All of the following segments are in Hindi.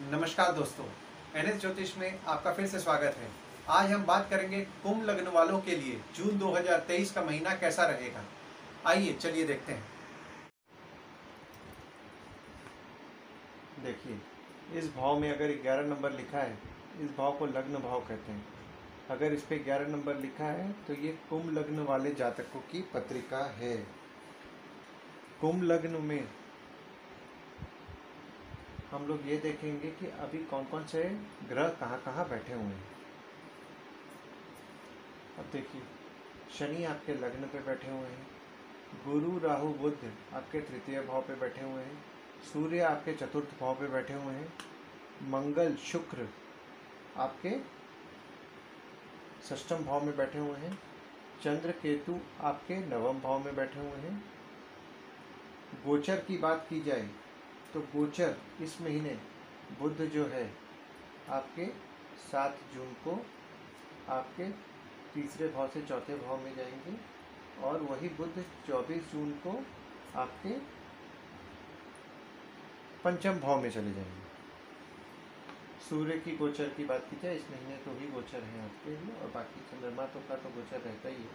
नमस्कार दोस्तों, एनएस ज्योतिष में आपका फिर से स्वागत है। आज हम बात करेंगे कुंभ लग्न वालों के लिए जून 2023 का महीना कैसा रहेगा। आइए चलिए देखते हैं। देखिए, इस भाव में अगर 11 नंबर लिखा है, इस भाव को लग्न भाव कहते हैं। अगर इस पे 11 नंबर लिखा है तो ये कुंभ लग्न वाले जातकों की पत्रिका है। कुंभ लग्न में हम लोग ये देखेंगे कि अभी कौन कौन से ग्रह कहाँ कहाँ बैठे हुए हैं। अब देखिए, शनि आपके लग्न पे बैठे हुए हैं, गुरु राहु बुध आपके तृतीय भाव पे बैठे हुए हैं, सूर्य आपके चतुर्थ भाव पे बैठे हुए हैं, मंगल शुक्र आपके षष्ठम भाव में बैठे हुए हैं, चंद्र केतु आपके नवम भाव में बैठे हुए हैं। गोचर की बात की जाए तो गोचर इस महीने बुध जो है आपके 7 जून को आपके तीसरे भाव से चौथे भाव में जाएंगे और वही बुध 24 जून को आपके पंचम भाव में चले जाएंगे। सूर्य की गोचर की बात की जाए इस महीने तो ही गोचर है आपके लिए, और बाकी चंद्रमा तो का तो गोचर रहता ही है,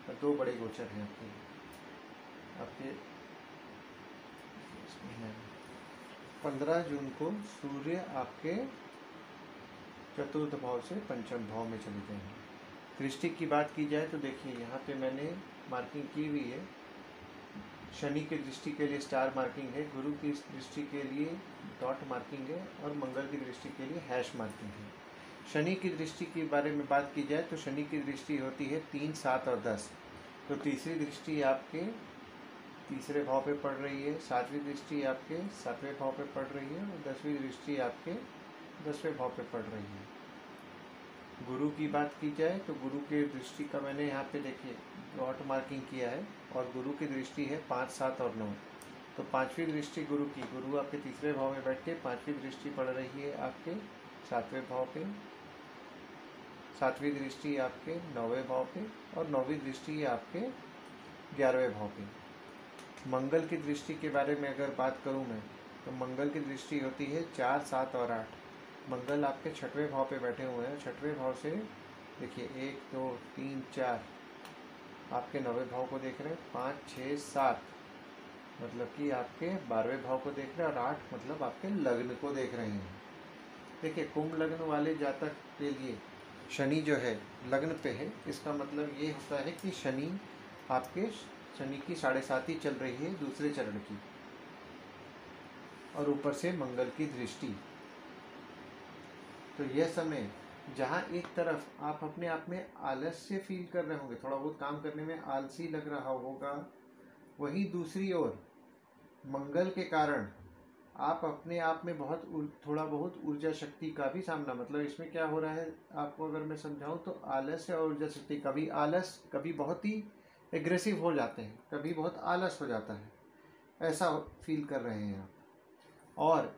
और 2 बड़े गोचर हैं आपके लिए। आपके इस महीने में 15 जून को सूर्य आपके चतुर्थ भाव से पंचम भाव में चले जाएंगे। दृष्टि की बात की जाए तो देखिए, यहाँ पे मैंने मार्किंग की हुई है। शनि की दृष्टि के लिए स्टार मार्किंग है, गुरु की दृष्टि के लिए डॉट मार्किंग है, और मंगल की दृष्टि के लिए हैश मार्किंग है। शनि की दृष्टि के बारे में बात की जाए तो शनि की दृष्टि होती है 3, 7 और 10। तो तीसरी दृष्टि आपके तीसरे भाव पे पड़ रही है, 7वीं दृष्टि आपके 7वें भाव पे पड़ रही है, और 10वीं दृष्टि आपके 10वें भाव पे पड़ रही है। गुरु की बात की जाए तो गुरु की दृष्टि का मैंने यहाँ पे देखिए डॉट मार्किंग किया है, और गुरु की दृष्टि है 5, 7 और 9। तो 5वीं दृष्टि गुरु की, गुरु आपके तीसरे भाव में बैठ के 5वीं दृष्टि पड़ रही है आपके 7वें भाव पे, 7वीं दृष्टि आपके 9वें भाव पे, और 9वीं दृष्टि आपके 11वें भाव पे। मंगल की दृष्टि के बारे में अगर बात करूँ मैं तो मंगल की दृष्टि होती है 4, 7 और 8। मंगल आपके 6वें भाव पे बैठे हुए हैं। 6वें भाव से देखिए 1, 2, 3, 4 आपके 9वें भाव को देख रहे हैं, 5, 6, 7 मतलब कि आपके 12वें भाव को देख रहे हैं, और 8 मतलब आपके लग्न को देख रहे हैं। देखिए, कुंभ लग्न वाले जातक के लिए शनि जो है लग्न पे है, इसका मतलब ये होता है कि शनि आपके शनि की 7.5 चल रही है दूसरे चरण की, और ऊपर से मंगल की दृष्टि। तो यह समय जहाँ एक तरफ आप अपने आप में आलस्य फील कर रहे होंगे, थोड़ा बहुत काम करने में आलसी लग रहा होगा, वहीं दूसरी ओर मंगल के कारण आप अपने आप में थोड़ा बहुत ऊर्जा शक्ति का भी सामना, मतलब इसमें क्या हो रहा है आपको अगर मैं समझाऊं तो आलस्य और ऊर्जा शक्ति, कभी आलस, कभी बहुत ही एग्रेसिव हो जाते हैं, कभी बहुत आलस हो जाता है, ऐसा फील कर रहे हैं आप। और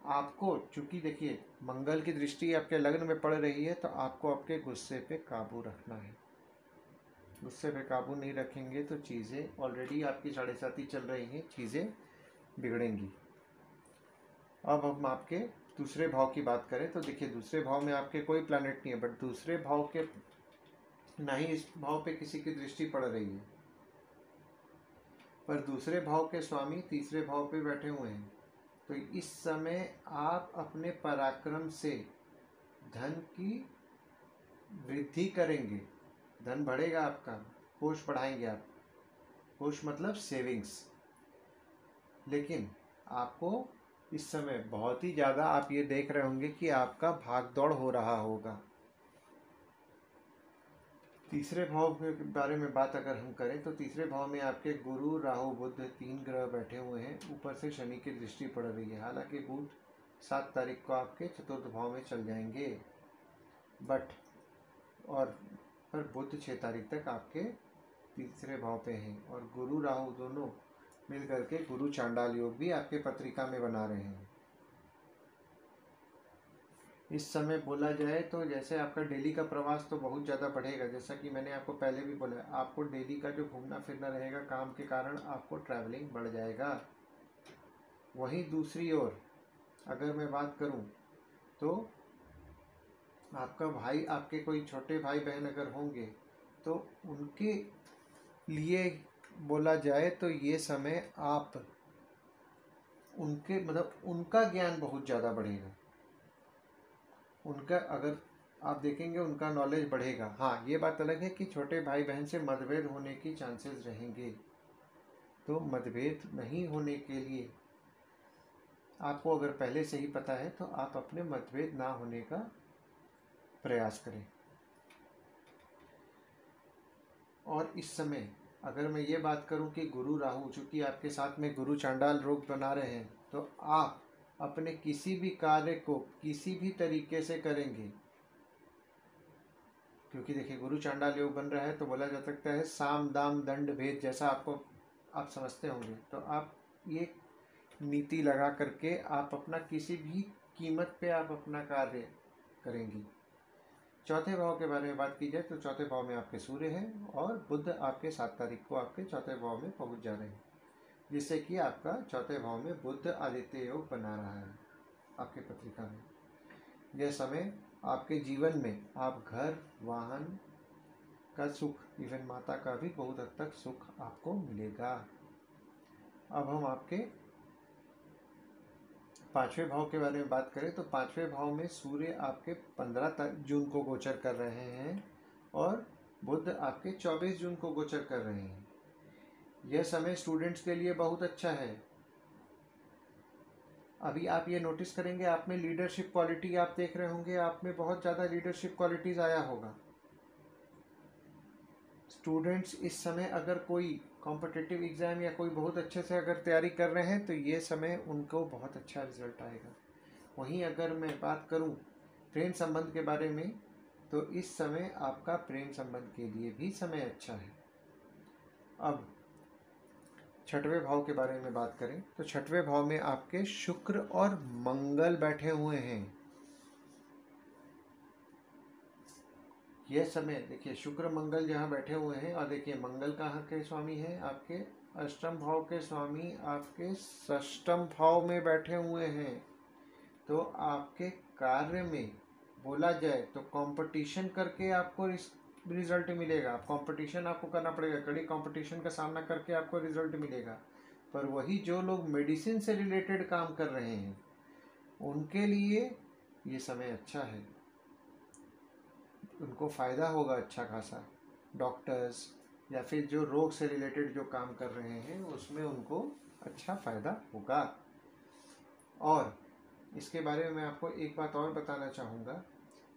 आपको चूंकि देखिए मंगल की दृष्टि आपके लग्न में पड़ रही है, तो आपको आपके गुस्से पे काबू रखना है। गुस्से पे काबू नहीं रखेंगे तो चीज़ें, ऑलरेडी आपकी 7.5 चल रही हैं, चीज़ें बिगड़ेंगी। अब हम आपके दूसरे भाव की बात करें तो देखिए, दूसरे भाव में आपके कोई प्लैनेट नहीं है, बट दूसरे भाव के ना ही इस भाव पे किसी की दृष्टि पड़ रही है, पर दूसरे भाव के स्वामी तीसरे भाव पे बैठे हुए हैं। तो इस समय आप अपने पराक्रम से धन की वृद्धि करेंगे, धन बढ़ेगा आपका, कोष बढ़ाएंगे आप, कोष मतलब सेविंग्स। लेकिन आपको इस समय बहुत ही ज़्यादा आप ये देख रहे होंगे कि आपका भाग दौड़ हो रहा होगा। तीसरे भाव के बारे में बात अगर हम करें तो तीसरे भाव में आपके गुरु राहु बुध 3 ग्रह बैठे हुए हैं, ऊपर से शनि की दृष्टि पड़ रही है। हालांकि बुध 7 तारीख को आपके चतुर्थ भाव में चल जाएंगे, बट और पर बुध 6 तारीख तक आपके तीसरे भाव पे हैं, और गुरु राहु दोनों मिल करके गुरु चांडाल योग भी आपके पत्रिका में बना रहे हैं। इस समय बोला जाए तो जैसे आपका डेली का प्रवास तो बहुत ज़्यादा बढ़ेगा, जैसा कि मैंने आपको पहले भी बोला, आपको डेली का जो घूमना फिरना रहेगा काम के कारण, आपको ट्रैवलिंग बढ़ जाएगा। वहीं दूसरी ओर अगर मैं बात करूं तो आपका भाई, आपके कोई छोटे भाई बहन अगर होंगे तो उनके लिए बोला जाए तो ये समय आप उनके मतलब उनका ज्ञान बहुत ज़्यादा बढ़ेगा। उनका अगर आप देखेंगे उनका नॉलेज बढ़ेगा। हाँ, ये बात अलग है कि छोटे भाई बहन से मतभेद होने की चांसेस रहेंगे, तो मतभेद नहीं होने के लिए आपको अगर पहले से ही पता है तो आप अपने मतभेद ना होने का प्रयास करें। और इस समय अगर मैं ये बात करूं कि गुरु राहु चूंकि आपके साथ में गुरु चांडाल योग बना रहे हैं, तो आप अपने किसी भी कार्य को किसी भी तरीके से करेंगे, क्योंकि देखिए गुरु चांडाल योग बन रहा है तो बोला जा सकता है साम दाम दंड भेद जैसा आपको आप समझते होंगे। तो आप ये नीति लगा करके आप अपना किसी भी कीमत पे आप अपना कार्य करेंगी। चौथे भाव के बारे में बात की जाए तो चौथे भाव में आपके सूर्य हैं और बुध आपके 7 तारीख को आपके चौथे भाव में पहुंच जा रहे हैं, जिससे कि आपका चौथे भाव में बुध आदित्य योग बना रहा है आपके पत्रिका में। यह समय आपके जीवन में आप घर वाहन का सुख, इवन माता का भी बहुत हद तक सुख आपको मिलेगा। अब हम आपके पांचवें भाव के बारे में बात करें तो पांचवें भाव में सूर्य आपके 15 जून को गोचर कर रहे हैं और बुध आपके 24 जून को गोचर कर रहे हैं। यह समय स्टूडेंट्स के लिए बहुत अच्छा है। अभी आप ये नोटिस करेंगे आप में लीडरशिप क्वालिटी आप देख रहे होंगे, आप में बहुत ज़्यादा लीडरशिप क्वालिटीज़ आया होगा। स्टूडेंट्स इस समय अगर कोई कॉम्पिटिटिव एग्ज़ाम या कोई बहुत अच्छे से अगर तैयारी कर रहे हैं तो ये समय उनको बहुत अच्छा रिजल्ट आएगा। वहीं अगर मैं बात करूं प्रेम संबंध के बारे में तो इस समय आपका प्रेम संबंध के लिए भी समय अच्छा है। अब छठवें भाव के बारे में बात करें तो छठवें भाव में आपके शुक्र और मंगल बैठे हुए हैं। यह समय देखिए शुक्र मंगल जहाँ बैठे हुए हैं और देखिए मंगल कहाँ के स्वामी हैं, आपके अष्टम भाव के स्वामी आपके षष्टम भाव में बैठे हुए हैं। तो आपके कार्य में बोला जाए तो कंपटीशन करके आपको रिजल्ट मिलेगा। कंपटीशन आपको करना पड़ेगा, कड़ी कंपटीशन का सामना करके आपको रिजल्ट मिलेगा। पर वही जो लोग मेडिसिन से रिलेटेड काम कर रहे हैं उनके लिए ये समय अच्छा है, उनको फ़ायदा होगा अच्छा खासा। डॉक्टर्स या फिर जो रोग से रिलेटेड जो काम कर रहे हैं उसमें उनको अच्छा फ़ायदा होगा। और इसके बारे में मैं आपको एक बात और बताना चाहूँगा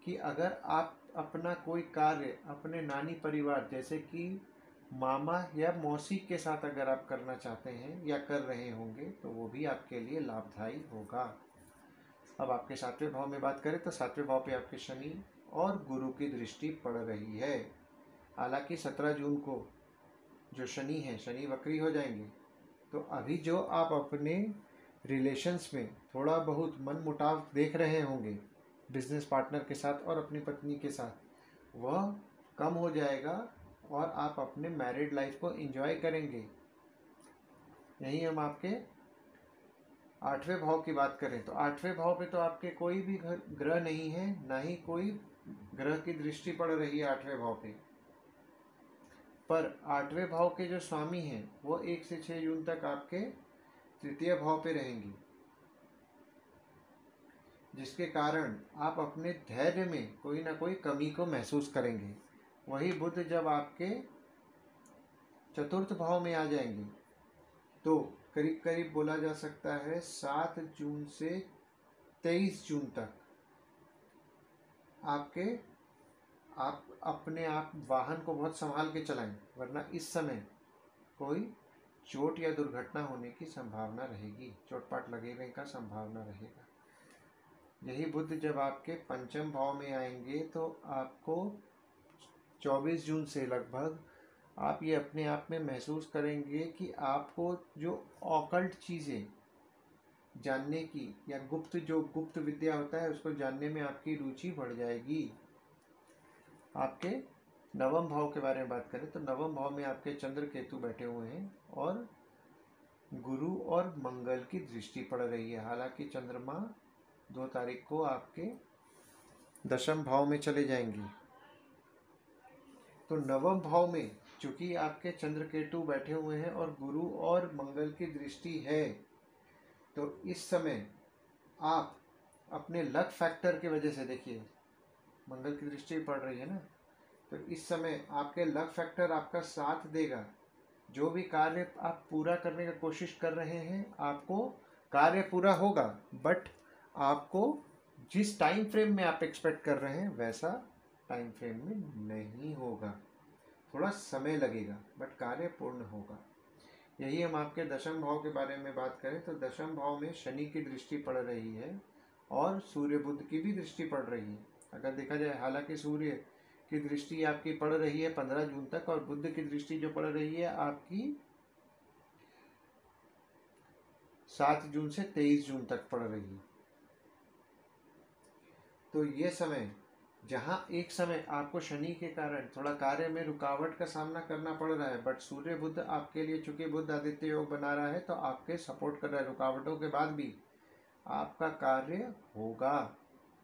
कि अगर आप अपना कोई कार्य अपने नानी परिवार जैसे कि मामा या मौसी के साथ अगर आप करना चाहते हैं या कर रहे होंगे तो वो भी आपके लिए लाभदायी होगा। अब आपके सातवें भाव में बात करें तो सातवें भाव पे आपके शनि और गुरु की दृष्टि पड़ रही है। हालांकि 17 जून को जो शनि है, शनि वक्री हो जाएंगे। तो अभी जो आप अपने रिलेशंस में थोड़ा बहुत मन मुटाव देख रहे होंगे बिजनेस पार्टनर के साथ और अपनी पत्नी के साथ, वह कम हो जाएगा और आप अपने मैरिड लाइफ को एंजॉय करेंगे। यही हम आपके आठवें भाव की बात करें तो आठवें भाव पे तो आपके कोई भी ग्रह नहीं है, ना ही कोई ग्रह की दृष्टि पड़ रही है आठवें भाव पे। पर आठवें भाव के जो स्वामी हैं वो 1 से 6 जून तक आपके तृतीय भाव पे रहेंगी, जिसके कारण आप अपने धैर्य में कोई ना कोई कमी को महसूस करेंगे। वही बुध जब आपके चतुर्थ भाव में आ जाएंगे तो करीब करीब बोला जा सकता है 7 जून से 23 जून तक आप अपने आप वाहन को बहुत संभाल के चलाएं, वरना इस समय कोई चोट या दुर्घटना होने की संभावना रहेगी, चोटपाट लगने का संभावना रहेगा। यही बुध जब आपके पंचम भाव में आएंगे तो आपको 24 जून से लगभग आप ये अपने आप में महसूस करेंगे कि आपको जो ऑकल्ट चीज़ें जानने की या गुप्त विद्या होता है उसको जानने में आपकी रुचि बढ़ जाएगी। आपके नवम भाव के बारे में बात करें तो नवम भाव में आपके चंद्र केतु बैठे हुए हैं और गुरु और मंगल की दृष्टि पड़ रही है। हालांकि चंद्रमा 2 तारीख को आपके दशम भाव में चले जाएंगे। तो नवम भाव में चूंकि आपके चंद्र केतु बैठे हुए हैं और गुरु और मंगल की दृष्टि है, तो इस समय आप अपने लक फैक्टर की वजह से, देखिए मंगल की दृष्टि पड़ रही है ना, तो इस समय आपके लक फैक्टर आपका साथ देगा। जो भी कार्य आप पूरा करने की कोशिश कर रहे हैं, आपको कार्य पूरा होगा, बट आपको जिस टाइम फ्रेम में आप एक्सपेक्ट कर रहे हैं वैसा टाइम फ्रेम में नहीं होगा, थोड़ा समय लगेगा, बट कार्य पूर्ण होगा। यही हम आपके दशम भाव के बारे में बात करें तो दशम भाव में शनि की दृष्टि पड़ रही है और सूर्य बुध की भी दृष्टि पड़ रही है। अगर देखा जाए, हालांकि सूर्य की दृष्टि आपकी पड़ रही है 15 जून तक और बुध की दृष्टि जो पड़ रही है आपकी 7 जून से 23 जून तक पड़ रही है। तो ये समय जहाँ एक समय आपको शनि के कारण थोड़ा कार्य में रुकावट का सामना करना पड़ रहा है, बट सूर्य बुध आपके लिए, चूंकि बुध आदित्य योग बना रहा है तो आपके सपोर्ट कर रहा है। रुकावटों के बाद भी आपका कार्य होगा,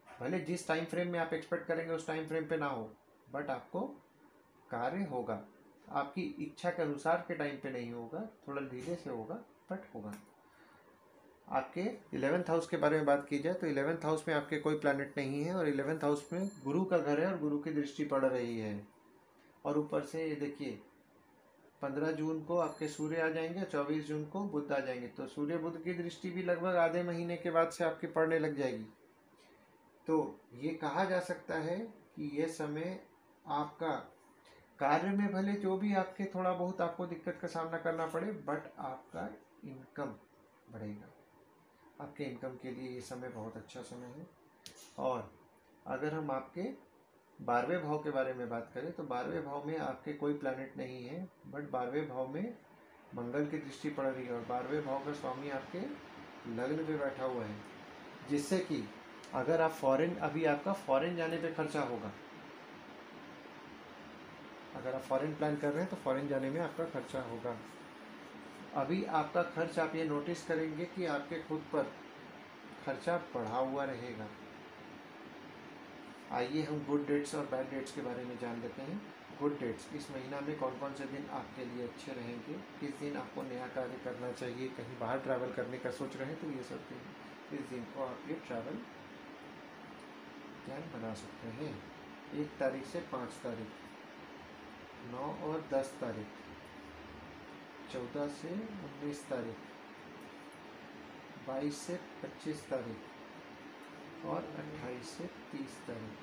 भले जिस टाइम फ्रेम में आप एक्सपेक्ट करेंगे उस टाइम फ्रेम पे ना हो, बट आपको कार्य होगा। आपकी इच्छा के अनुसार के टाइम पे नहीं होगा, थोड़ा धीरे से होगा, बट होगा। आपके 11th हाउस के बारे में बात की जाए तो 11th हाउस में आपके कोई प्लैनेट नहीं है और 11th हाउस में गुरु का घर है और गुरु की दृष्टि पड़ रही है। और ऊपर से ये देखिए 15 जून को आपके सूर्य आ जाएंगे, 24 जून को बुध आ जाएंगे, तो सूर्य बुध की दृष्टि भी लगभग आधे महीने के बाद से आपकी पड़ने लग जाएगी। तो ये कहा जा सकता है कि ये समय आपका कार्य में भले जो भी आपके थोड़ा बहुत आपको दिक्कत का सामना करना पड़े, बट आपका इनकम बढ़ेगा। आपके इनकम के लिए ये समय बहुत अच्छा समय है। और अगर हम आपके 12वें भाव के बारे में बात करें तो 12वें भाव में आपके कोई प्लैनेट नहीं है, बट 12वें भाव में मंगल की दृष्टि पड़ रही है और 12वें भाव का स्वामी आपके लग्न पे बैठा हुआ है, जिससे कि अगर आप फॉरेन, अभी आपका फॉरेन जाने पे खर्चा होगा। अगर आप फॉरेन प्लान कर रहे हैं तो फॉरेन जाने में आपका खर्चा होगा। अभी आपका खर्च आप ये नोटिस करेंगे कि आपके खुद पर खर्चा बढ़ा हुआ रहेगा। आइए हम गुड डेट्स और बैड डेट्स के बारे में जान लेते हैं। गुड डेट्स, इस महीना में कौन कौन से दिन आपके लिए अच्छे रहेंगे, किस दिन आपको नया कार्य करना चाहिए, कहीं बाहर ट्रैवल करने का सोच रहे हैं तो ये सब दिन, इस दिन को आप ये ट्रैवल प्लान बना सकते हैं। 1 तारीख से 5 तारीख, 9 और 10 तारीख, 14 से 19 तारीख, 22 से 25 तारीख और 28 से 30 तारीख।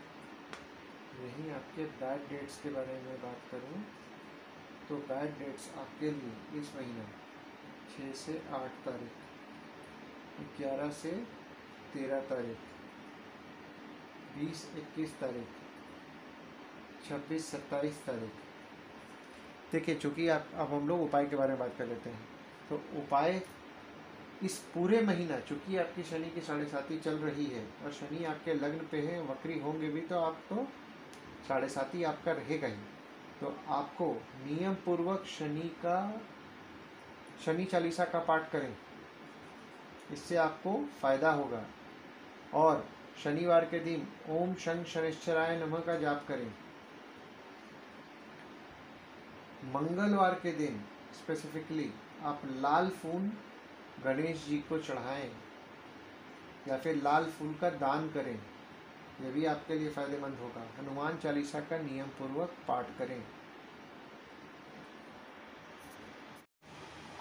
यही आपके बैड डेट्स के बारे में बात करूँ तो बैड डेट्स आपके लिए इस महीना 6 से 8 तारीख, 11 से 13 तारीख, 20-21 तारीख, 26-27 तारीख। देखिए, चूँकि अब हम लोग उपाय के बारे में बात कर लेते हैं, तो उपाय इस पूरे महीना, चूँकि आपकी शनि की 7.5 चल रही है और शनि आपके लग्न पे है, वक्री होंगे भी तो आप तो 7.5 आपका रहेगा ही। तो आपको नियम पूर्वक शनि चालीसा का पाठ करें, इससे आपको फायदा होगा। और शनिवार के दिन ओम शं शनिश्चराय नमः का जाप करें। मंगलवार के दिन स्पेसिफिकली आप लाल फूल गणेश जी को चढ़ाएं या फिर लाल फूल का दान करें, यह भी आपके लिए फायदेमंद होगा। हनुमान चालीसा का नियम पूर्वक पाठ करें।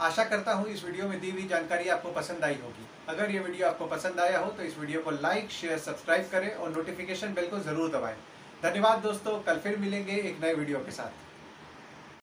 आशा करता हूँ इस वीडियो में दी हुई जानकारी आपको पसंद आई होगी। अगर ये वीडियो आपको पसंद आया हो तो इस वीडियो को लाइक, शेयर, सब्सक्राइब करें और नोटिफिकेशन बेल को जरूर दबाएं। धन्यवाद दोस्तों, कल फिर मिलेंगे एक नए वीडियो के साथ।